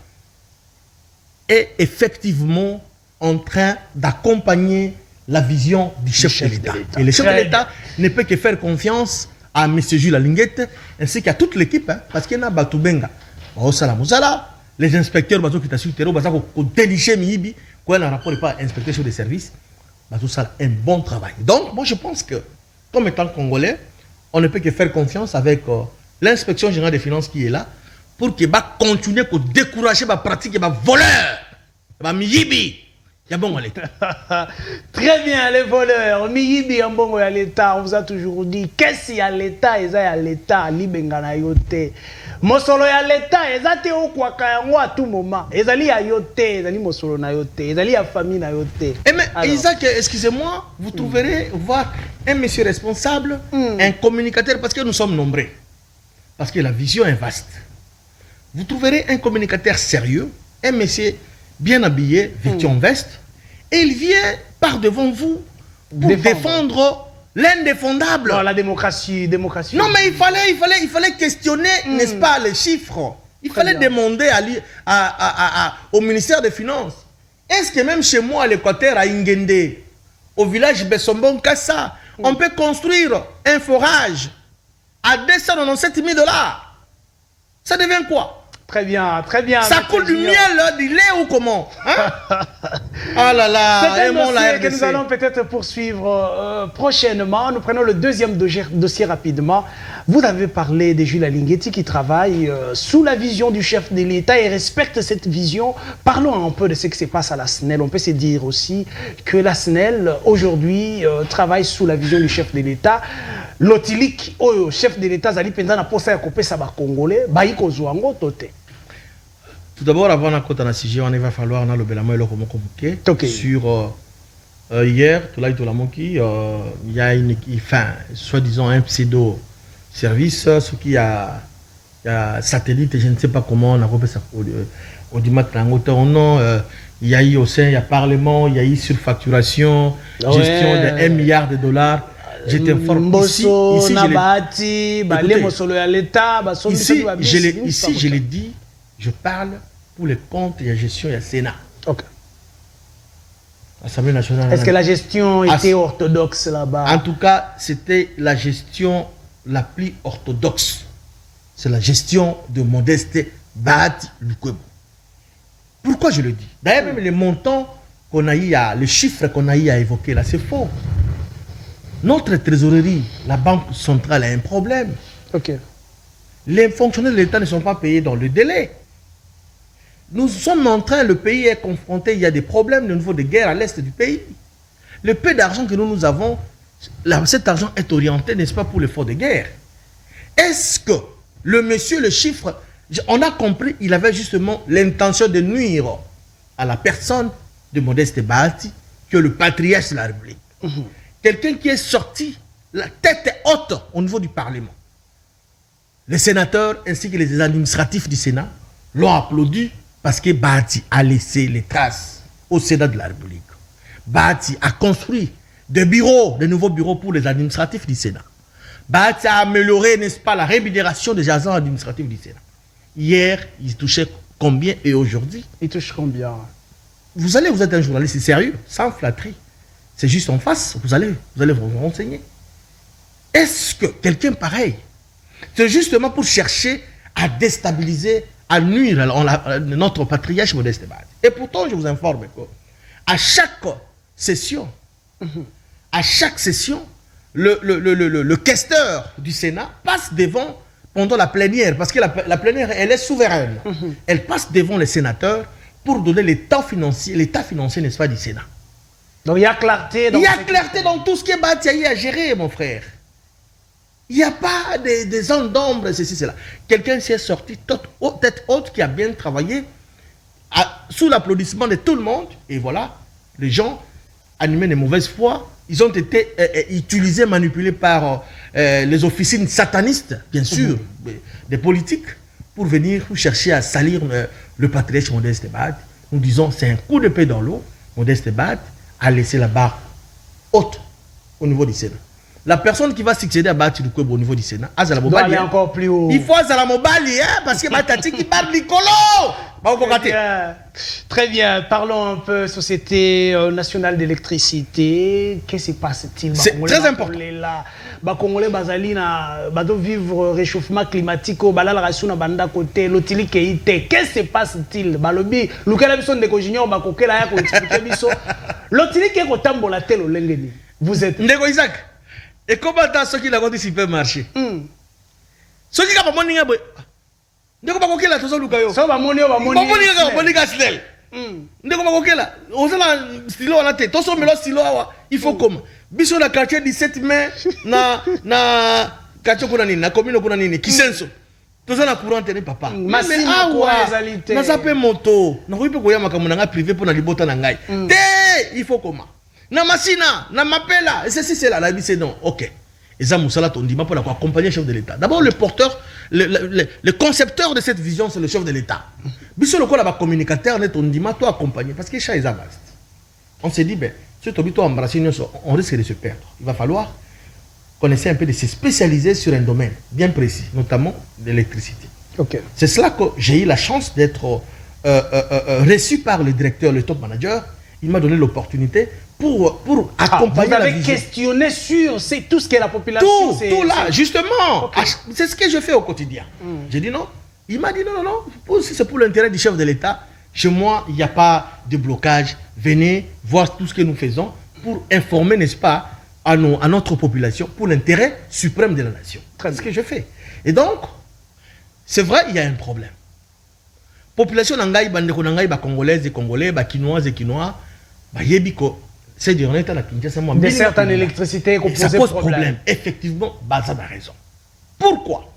A: est effectivement en train d'accompagner la vision du chef de l'État. Et le chef de l'État ne peut que faire confiance à M. Jules Alinguete ainsi qu'à toute l'équipe, hein, parce qu'il y a Batoubenga, les inspecteurs qui sont sur le terrain, qui ont déliché Mihibi, qui ont un rapport pas inspecteur chef de service, tout ça un bon travail. Donc, moi je pense que, comme étant Congolais, on ne peut que faire confiance avec l'inspection générale des finances qui est là, pour qu'il va continuer à décourager la pratique des voleurs, des Mihibi. Il y a bon à l'État.
B: Très bien, les voleurs. Miyibi en bon à l'État, on vous a toujours dit qu'est-ce qu'il y a l'État, et ça à l'État, libengana yote. Mosolo ya l'État, et ça te au quoi à tout moment. Et ça li a yote, et ça li mosolo na yote, et ça li a famille na yote.
A: Eh mais Isaac, excusez-moi, vous trouverez voir un monsieur responsable, un communicateur, parce que nous sommes nombreux. Parce que la vision est vaste. Vous trouverez un communicateur sérieux, un monsieur bien habillé, vêtu en veste, et il vient par devant vous pour défendre l'indéfendable.
B: Non, la démocratie.
A: Non, mais il fallait questionner, n'est-ce pas, les chiffres. Il fallait demander au ministère des Finances. Est-ce que même chez moi, à l'Équateur, à Ingende, au village Bessombon Kassa, on peut construire un forage à 297 000 $? Ça devient quoi?
B: Très bien, très bien.
A: Ça coule du miel, du lait ou comment, hein? Ah là là,
B: c'est un dossier que nous allons peut-être poursuivre prochainement. Nous prenons le deuxième dossier rapidement. Vous avez parlé de Jules Alinguete qui travaille sous la vision du chef de l'État et respecte cette vision. Parlons un peu de ce qui se passe à la SNEL. On peut se dire aussi que la SNEL aujourd'hui travaille sous la vision du chef de l'État. Lotilik, le chef de l'État, Zali Pendana, pour ça, ça va Congolais, Baïko Zouango, Toté.
A: Tout d'abord, avant de la sujet, il va falloir le Belamo et le convoqué. Sur hier, tout il y a une, soi-disant un pseudo-service, ce qui a satellite, je ne sais pas comment on a repris ça au dimanche. Il y a eu au sein, il y a parlement, il y a eu surfacturation, gestion de 1 milliard de $. J'étais informé ici je l'ai dit, je parle pour les comptes et la gestion et la Sénat.
B: Ok.
A: L'Assemblée nationale.
B: Est-ce que la gestion était orthodoxe là-bas?
A: En tout cas, c'était la gestion la plus orthodoxe. C'est la gestion de Modeste Bahati Lukwebo. Pourquoi je le dis? D'ailleurs, même les montants qu'on a eu les chiffres qu'on a eu à évoquer là, c'est faux. Notre trésorerie, la Banque centrale a un problème.
B: Ok.
A: Les fonctionnaires de l'État ne sont pas payés dans le délai. Nous sommes en train, le pays est confronté, il y a des problèmes au niveau des guerres à l'est du pays. Le peu d'argent que nous avons, cet argent est orienté, n'est-ce pas, pour l'effort de guerre. Est-ce que le monsieur, le chiffre, on a compris, il avait justement l'intention de nuire à la personne de Modeste Bahati, que le patriarche de la République. Quelqu'un qui est sorti, la tête haute au niveau du Parlement. Les sénateurs ainsi que les administratifs du Sénat l'ont applaudi parce que Bahati a laissé les traces au Sénat de la République. Bahati a construit des bureaux, de nouveaux bureaux pour les administratifs du Sénat. Bahati a amélioré, n'est-ce pas, la rémunération des agents administratifs du Sénat. Hier, il touchait combien et aujourd'hui?
B: Il touche combien?
A: Vous êtes un journaliste sérieux, sans flatterie. C'est juste en face, vous allez vous renseigner. Est-ce que quelqu'un pareil, c'est justement pour chercher à déstabiliser, à nuire notre patriarche Modeste Bahati? Et pourtant, je vous informe que à chaque session, le questeur du Sénat passe devant pendant la plénière, parce que la plénière, elle est souveraine. Elle passe devant les sénateurs pour donner l'état financier, n'est-ce pas, du Sénat.
B: Donc il y a clarté
A: dans tout ce que Bahati a géré, mon frère. Il n'y a pas des zones d'ombre, ceci, cela. Quelqu'un s'est sorti tête haute qui a bien travaillé sous l'applaudissement de tout le monde. Et voilà, les gens animés de mauvaise foi, ils ont été utilisés, manipulés par les officines satanistes, bien sûr, des politiques, pour venir chercher à salir le patriarche Modeste Bahati. Nous disons, c'est un coup de paix dans l'eau. Modeste Bahati a laissé la barre haute au niveau du Sénat. La personne qui va succéder à Bahati Lukwebo au niveau du Sénat,
B: doit aller encore plus haut.
A: Il faut Azala Mobali, hein, parce que Batati qui parle Nicolo.
B: Très bien. Parlons un peu Société nationale d'électricité. Qu'est-ce qui se passe-t-il?
A: C'est très important.
B: Les Congolais doivent vivre réchauffement climatique au balal rasuna banda côté l'otili keite. Qu'est-ce qui se passe-t-il? Balobi lukela biso ndeko junior bakokela ya ko expliquer biso. L'otili ke ko tambola telo lengeni. Vous êtes
A: Ndeko Isaac. Et comment t'as ce qu'il a dit supermarché? Ce qui a pas monnaie boy. Ndeko bakokela tozo lukayo.
B: So ba monnaie
A: snell. Ndeko bakokela. Ozala stilo on a té. Tozo melo stilo awa. Il faut comment? Biso na quartier 17 mai na quartier kuna nini na commune kuna nini Kisenso. Tozo na courant tene papa.
B: Mais
A: ouais. Na sape moto. Na koyipe koya makamuna nga privé pour na libota na ngai. Té, il faut comment? Na masina, na mapela, et ceci c'est là, la vie c'est non. Ok. Et ça, Moussala Tondima pour accompagner le chef de l'État. D'abord, le porteur, le concepteur de cette vision, c'est le chef de l'État. Bissot le quoi communicateur, Tondima, toi accompagner. Parce que chat est vaste. On s'est dit, ben, si tu as embrassé, on risque de se perdre. Il va falloir qu'on essaie un peu de se spécialiser sur un domaine bien précis, notamment l'électricité.
B: Okay.
A: C'est cela que j'ai eu la chance d'être reçu par le directeur, le top manager. Il m'a donné l'opportunité pour accompagner la vision.
B: Vous avez questionné sur tout ce qu'est la population.
A: Tout là, justement. Okay. C'est ce que je fais au quotidien. J'ai dit non. Il m'a dit non. Si c'est pour l'intérêt du chef de l'État, chez moi, il n'y a pas de blocage. Venez voir tout ce que nous faisons pour informer, n'est-ce pas, à notre population, pour l'intérêt suprême de la nation. C'est ce que je fais. Et donc, c'est vrai, il y a un problème. Population nangai, bandeko nangai, congolaises et congolais, quinoises et quinois, yebiko. C'est dire, on est à la Kinshasa, moi.
B: Des certaines électricités qui
A: ça pose problème. Effectivement, ça a raison. Pourquoi?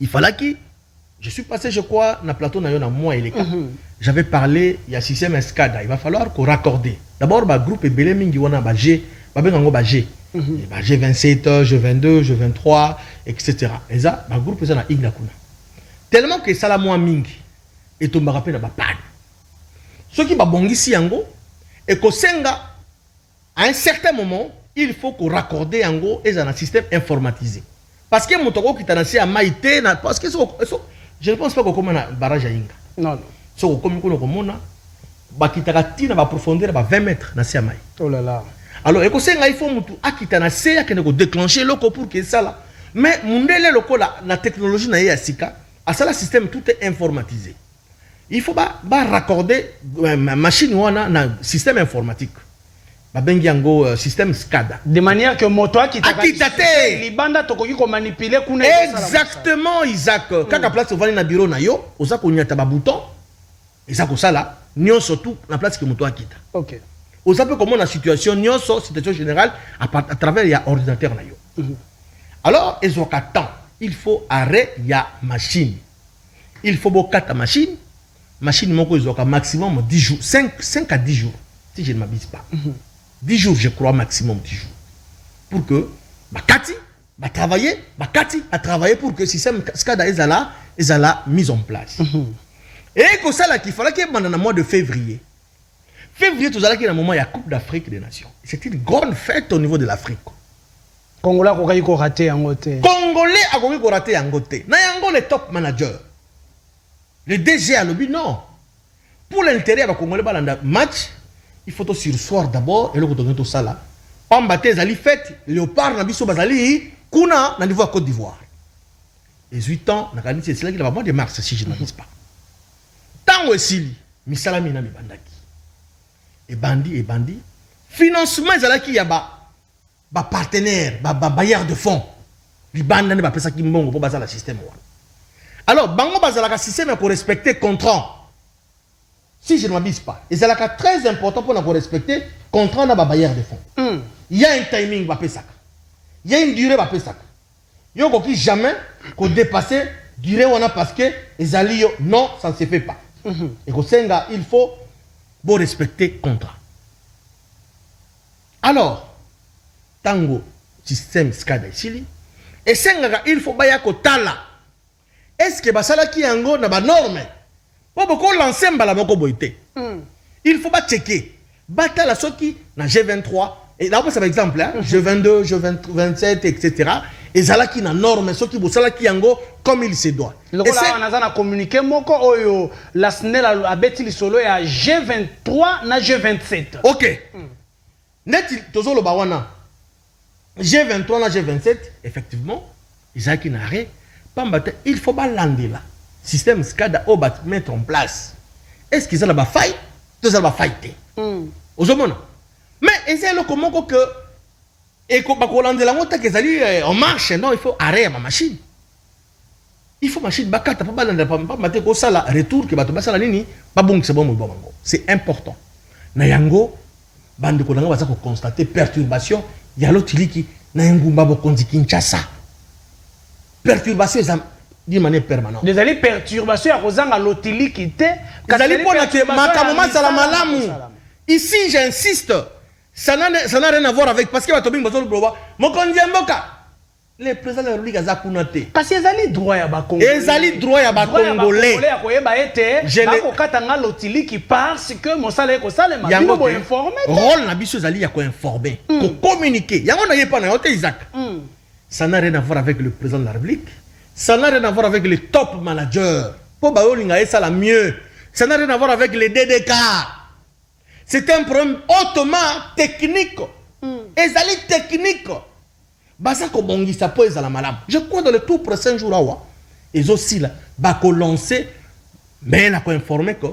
A: Il fallait que je suis passé, je crois, dans le plateau na moi et les cas. J'avais parlé, il y a système Escada. Il va falloir qu'on raccorde. D'abord, le groupe est belé mingi wana ba G, ba bengango ba G. Ba G27, G22, G23, etc. Et ça, le groupe est dans Igna kuna. Tellement que ça la moins mingi et to me rappelle na ba pan. Ce qui ba bongisi yango et que senga à un certain moment, il faut qu'on raccorde yango et dans un système informatisé. Parce que mon toko qui t'a lancé à Maïté, parce que je ne pense pas qu'on commence un barrage à Inga.
B: Non.
A: Si on commence à profondeur à 20 mètres dans Siamaï.
B: Oh là là.
A: Alors, il faut que déclencher le pour que ça là. Mais la technologie n'a pas à ça, le système tout est informatisé. Il faut raccorder ma machine ou un système informatique. babengi yango système SCADA.
B: De manière que moto qui t'a
A: libanda
B: tokoki ko manipuler kuna.
A: Exactement, Isaac. Kaka place ovani na bureau na yo, oza ko nyata ba bouton. Isaac osala, nyon surtout na place que moto akita.
B: OK.
A: Oza peut comment la situation situation générale à travers ya ordinateur na yo. Alors, ezoka temps, il faut arrêt ya machine. Il faut beaucoup ta machine. Machine moko ezoka maximum 10 jours, 5 à 10 jours si je ne m'abuse pas. 10 jours, je crois, maximum 10 jours. Pour que, Bakati, à travailler pour que le système SCADA est mis en place. Et que ça, il fallait qu'il y ait un mois de février. Février, tout ça, il y a un moment, il y a la Coupe d'Afrique des Nations. C'est une grande fête au niveau de l'Afrique.
B: Congolais a raté en côté.
A: Congolais a raté en côté. Nayango, le top manager. Le DG a le but, non. Pour l'intérêt de Congolais, dans le match, il faut sur soir d'abord et le retourner tout ça là. Pambaté zali fête, léopard na biso bazali kuna na niveau Côte d'Ivoire. Les 8 ans, na kani c'est là qu'il va mois de mars si je ne m'abuse pas. Tango esili, misalami na mibandaki. Et bandi, financement zalaki ya ba partenaire, ba bailleur de fonds. Libanda ne ba pesa ki mbongo pour bazala système wa. Alors bango bazala ka système pour respecter contrat. Si je ne m'abuse pas, et c'est là très important pour nous respecter contrat dans la barrière de fonds. Il y a un timing, il y a une durée, il y a jamais qu'on dépasse durée parce que les alliés, non, ça ne se fait pas. Et il faut respecter contrat. Alors, tango système SCADA ici, et il faut baya ko tala. Est-ce que basala ki yango na ba norme? Pour beaucoup lancer mbalamoko boité. Il faut pas checker. Bata la soki na G23 et là c'est par exemple hein, G22, G27 etc. Et zala qui na norme soki bosala ki yango comme il se doit.
B: Le là on a communiqué moko oyo la SNEL a beti li solo ya G23 na G27.
A: OK. Net tozolo ba wana G23 na G27 effectivement Isaac Nare pambata il faut pas lander là. Système SCADA au bat mettre en place. Est-ce qu'ils ont la faille? Tous ont la faille. Mais c'est le comment que et que bakolande la monta qu'ils allaient en marche non il faut arrêter ma machine. Il faut machine bakata pas balanda pas mater ko sala retour que bato basala nini pas bon c'est bon c'est important. Na yango bande ko nanga ko constater perturbation ya lotiliki na ngumba bo konzi Kinshasa. Perturbation d'une manière permanente.
B: Des alliés perturbations à Rosanga Lotili qui était.
A: Ici, j'insiste, ça n'a rien à voir avec parce que les présidents de la République ont kunate.
B: Parce qu'ils allaient droit à Congolais.
A: Ils allaient droit à Congolais.
B: Lotili qui parce que mon salaire est salaire m'a informé.
A: Rôle na biso zali ya ko informer, ko communiquer. Yango na yepa na yote Isaac. Ça n'a rien à voir avec le président de la République. Ça n'a rien à voir avec les top managers. Pour Baolinga, ça la mieux. Ça n'a rien à voir avec les DDK. C'est un problème hautement technique. Et ça est technique. Basako bongi ça peut être la malam. Je crois dans le tout prochain jour ils aussi là, bako lancer, mais il a informé que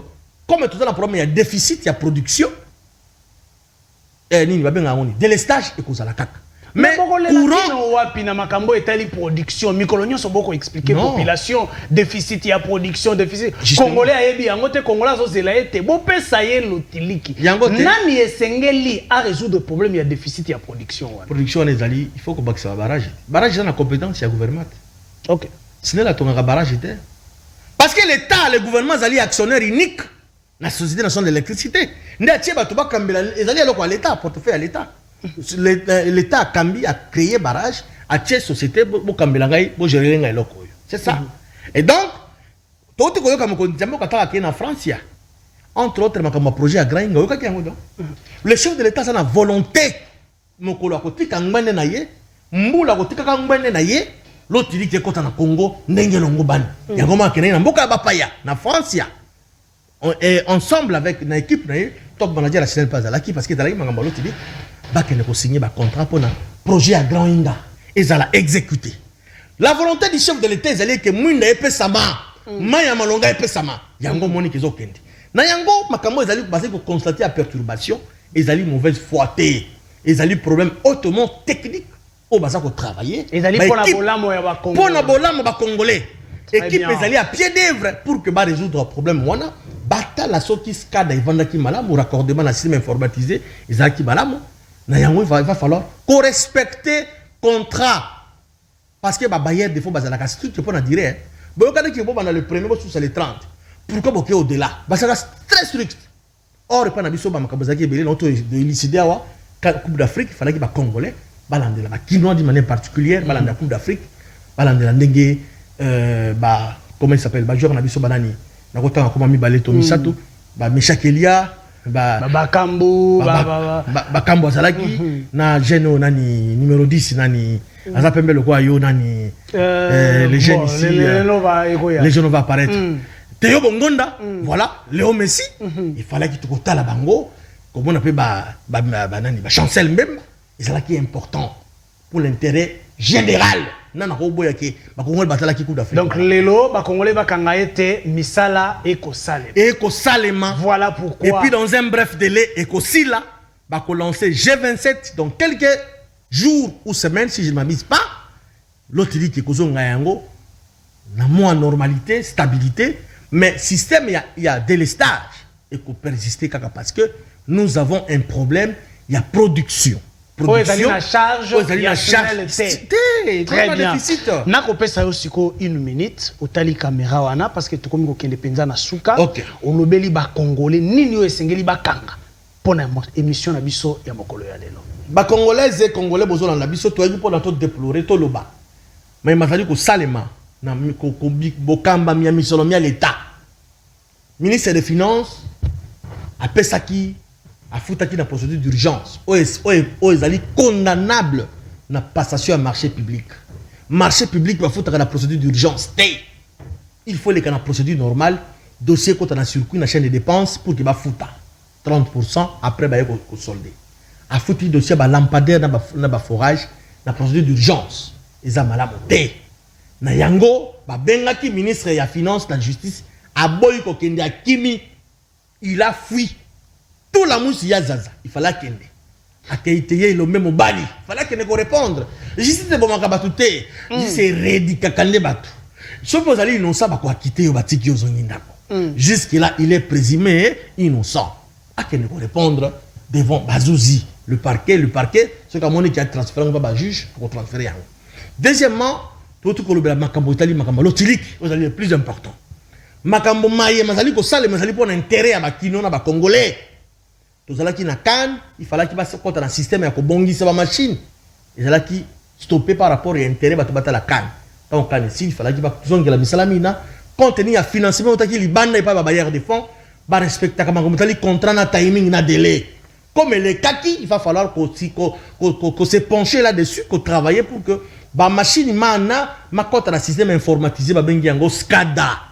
A: comme tout ça le problème il y a déficit, il y a production. Et nini ba benga ngoni délestage et cause à la cac.
B: Mais courant wapi na makambo etali production mikolonyo so boko expliquer population déficit ya production déficit congolais ayebi yango te congolais zo zela ete bo pesa ye lotiliki nani esengeli a résoudre problème ya déficit ya production wana
A: production les ali il faut que bakisa barrage na compétence ya gouvernement.
B: OK
A: sinon la tonga barrage était parce que l'état le gouvernement zali actionnaire unique la société nationale d'électricité ndatie bato bakambela ezali aloko à l'état portefeuille à l'état. L'État a créé barrage à cette société pour gérer les locaux. C'est ça. Et donc, tout le monde en France, entre autres, un projet à grand. Le chef de l'État a la volonté. L'autre dit que quand on a Congo, en France, ensemble avec une équipe, top manager la Sénèle Pazalaki, parce que dans la Baké ne peut signer un contrat pour un projet à grand inga. Ils allaient exécuter. La volonté du chef de l'État, c'est que Mouina épée sama, Maya Malonga épée sama. Yango moni kizo kendi. Na yango makambo ils allaient passer pour constater la perturbation. ils ont mauvaise foi, ils ont problème hautement technique au basa ko travailler.
B: Ils ont pour la bolamo ya ba Congolais.
A: Pour la bolamo ba Congolais. Équipe ils ont à pied d'œuvre pour que ba résoudre le problème wana. Bata la soki skada ivanda ki malamu raccordement la système informatisé, ils ont ki malamu. Na yango il va falloir qu'on respecte contrat. Parce que ba bailleur des fois bazala ka strict pour na dire. Bon quand qui bon dans le premier sous c'est les 30. Pourquoi boké au-delà? Bazala très strict. Or pas na biso ba makabazaki belé l'auto de élucider wa Coupe d'Afrique, il fallait que les Congolais balande la Quinois d'une manière particulière, balande la Coupe d'Afrique, balande la Ndengue, comment il s'appelle, joueur na biso banani, na kota comment mi balé Tomi Sato, Meshakelia,
B: Bakambo,
A: Bakambo Azalaki, na Geno nani numéro 10 nani, Azapembe le quoi yo nani, les jeunes ici, les jeunes vont apparaître. Théo Bongonda, voilà, Léo Messi, il fallait qu'il te coûte la bango. Comme on appelle chancel même, c'est là qui est important pour l'intérêt général.
B: Donc lelo ba Congolais ba kangaete misala eko salema.
A: Eko salema.
B: Voilà pourquoi.
A: Et puis dans un bref délai eko sila ba ko lancer G27 dans quelques jours ou semaines si je ne m'abuse pas. L'autre dit que kozonga yango na moins normalité, stabilité, mais système il y a délestage et qu'on persister parce que nous avons un problème, il y a production.
B: Production, la charge,
A: il y a charge.
B: Très bien. Nako pesa yosiko une minute, otali caméra wana parce que tukomi ko kende penza na suka. Olobeli ba Congolais nini yo esengeli ba kanga. Pona émission na biso ya mokolo ya lelo.
A: Ba Congolais et Congolais bozo na biso to yiki pona to déplorer to loba. Mais il m'a fallu ko salema na ko bokamba mi misolo mi l'état. Ministre des Finances a pesaki a foutaki la procédure d'urgence. Ils allaient condamnable na passation à marché public. Marché public va foutre la procédure d'urgence. Il faut les la procédure normale. Dossier quand on a circuit la chaîne de dépenses pour qu'il va foutre 30% après va être soldé. A foutre le dossier ba lampadaire na ba forage la procédure d'urgence. Ils ont mal monté. Na yango ba bengaki ministre ya finance la justice a boy ko kende a kimi. Il a fui. Tout la mousse yazaza. Il fallait qu'il ait le même au Bali. Il fallait qu'il ait répondre. Justice de Bomakabatoute. C'est rédical kande batu. Sauf que vous allez innocent, bah quoi quitter au batiki aux ongindako. Jusque-là, il est présumé innocent. À qu'il ait répondre devant Bazouzi. Le parquet, c'est comme on qui a transféré, on va juge pour transférer. Deuxièmement, tout le Makambo Italie, Makambo Lotilik, vous allez le plus important. Makambo Maye, Mazali ko sale, Mazali pour intérêt à Bakino, à Congolais. Tout ça qui na can, il fallait qu'il passe contre un système à Kobongi, c'est ma machine. Et c'est là qui stoppé par rapport à l'intérêt à battre la canne. Donc, il fallait qu'il va zongue la misalamina, contenir un financement, qui li bande et pas bailleur de fonds, va respecter comme contrat na timing na délai. Comme les kaki, il va falloir qu'on se penche là-dessus, qu'on travaille pour que la machine ma contre un système informatisé va bengi yango SCADA.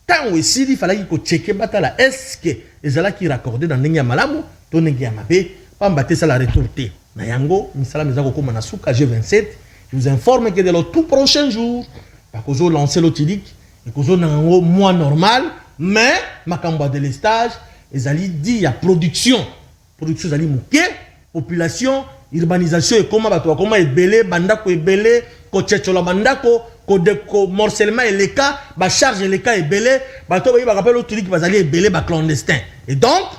A: Quand aussi il fallait qu'il checker batala est-ce que les ala qui raccordé dans n'engia malamu to n'engia mabe pas mbatter ça la retourner na yango misala mezako comme na suka G27 je vous informe que dans les tout prochains jours parce que lancer l'otilik et que zo na mois normal mais makambo de l'estage les ali dit il y a production ali muke population urbanisation et comment ebele bandako ebele ko tchetchola bandako ko morcellement et les cas ba charge les cas ebele ba to ba rappel au truc bazali ebele ba clandestin et donc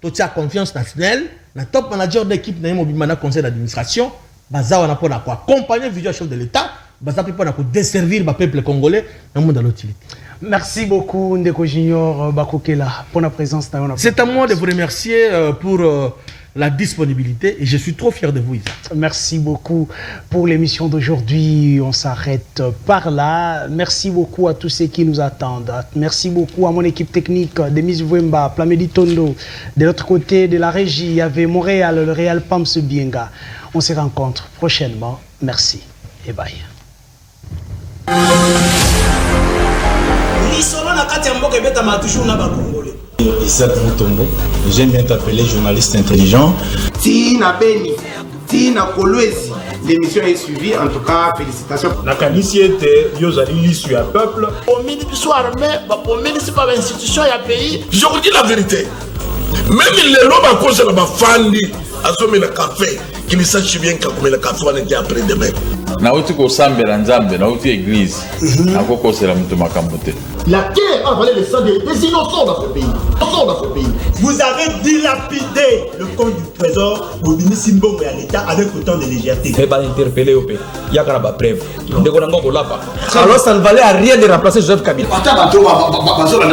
A: to tia confiance nationale na top manager d'équipe na mobimana conseil d'administration baza wana pona ko accompagner vision chef de l'état baza pona ko desservir ba peuple congolais na monde l'utilité.
B: Merci beaucoup Ndeko Junior Bakokela pour la présence.
A: C'est à moi de vous remercier pour la disponibilité et je suis trop fier de vous, Isaac.
B: Merci beaucoup pour l'émission d'aujourd'hui. On s'arrête par là. Merci beaucoup à tous ceux qui nous attendent. Merci beaucoup à mon équipe technique, Demise Vwemba, Plamedi Tondo. De l'autre côté de la régie, il y avait Montréal, le Real Pams Bienga. On se rencontre prochainement. Merci et bye.
D: Isaac Moutombo, j'aime bien t'appeler journaliste intelligent.
E: Tina Beni, Tina Kolwezi, l'émission est suivie, en tout cas, félicitations.
F: La canisse était, Yozali l'issue à peuple.
G: Au midi du soir, mais au midi, c'est pas l'institution, il y a pays.
F: Je vous dis la vérité.
G: Même les lobes à cause de la fandi, à ce moment café, qui ne sache bien qu'à le café on était après demain.
H: Nauti ko sambe la nzambe, nauti église. Akoko c'est la mutuma kambote.
I: La guerre a avalé le sang des innocents dans ce pays.
F: Vous avez dilapidé le compte du trésor pour venir Simbo et à l'État avec autant de légèreté.
J: Il va interpeller au pays. Il y a une preuve. Alors ça ne valait à rien de remplacer Joseph Kabila.
E: Vous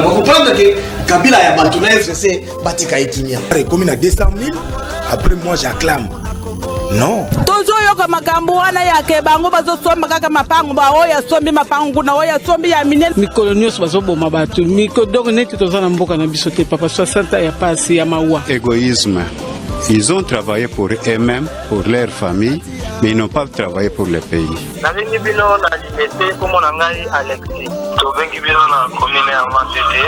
E: comprendre que Kabila a battu c'est Batika Etimia. Comme il a 200 000, après moi j'acclame. Non.
K: Tozoyoka makambo wana yake bango bazosomba kaka mapango ba oya sombi mapango na oya sombi ya minene
B: mikolo nyonso bazoboma bato miko donc neti toza na mboka na biso te papa 60 ya pasi ya mawa.
L: Égoïsme. Ils ont travaillé pour eux-mêmes, pour leur famille, mais ils n'ont pas travaillé pour le pays.
M: Navengi bino na limete komo na ngai Alexis. Tovengi bino na commune ya Mantete.